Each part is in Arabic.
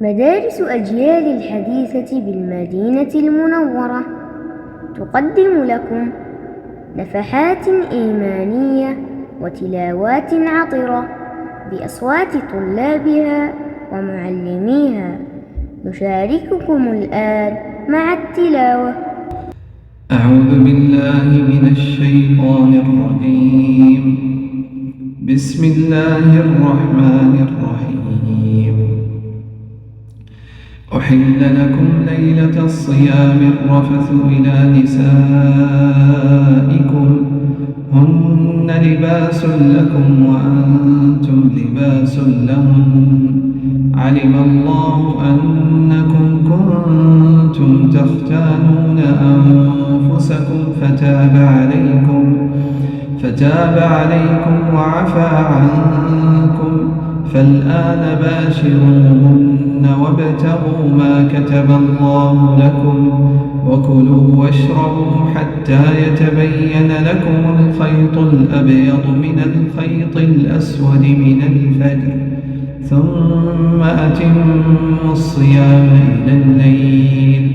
مدارس أجيال الحديثة بالمدينة المنورة تقدم لكم نفحات إيمانية وتلاوات عطرة بأصوات طلابها ومعلميها. نشارككم الآن مع التلاوة. أعوذ بالله من الشيطان الرجيم. بسم الله الرحمن الرحيم. أحل لكم ليلة الصيام الرفث إلى نسائكم هن لباس لكم وأنتم لباس لهن علم الله أنكم كنتم تختانون أنفسكم فتاب عليكم وعفى عنكم فالآن باشروهن وابتغوا ما كتب الله لكم وكلوا واشربوا حتى يتبين لكم الخيط الأبيض من الخيط الأسود من الفجر ثم أتموا الصيام إلى الليل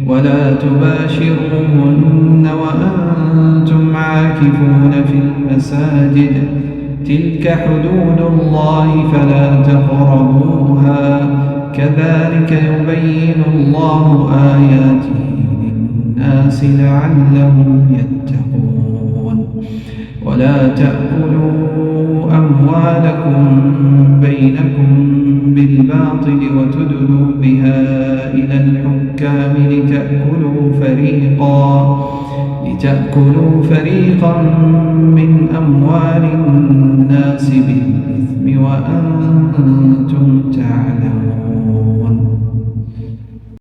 ولا تباشروهن وأنتم عاكفون في المساجد تلك حدود الله فلا تقربوها كذلك يبين الله آياته للناس لعلهم يتقون ولا تأكلوا أموالكم بينكم بالباطل وتدلوا بها إلى الحكام لتأكلوا فريقا من أموال الناس بالإثم وأنتم تعلمون.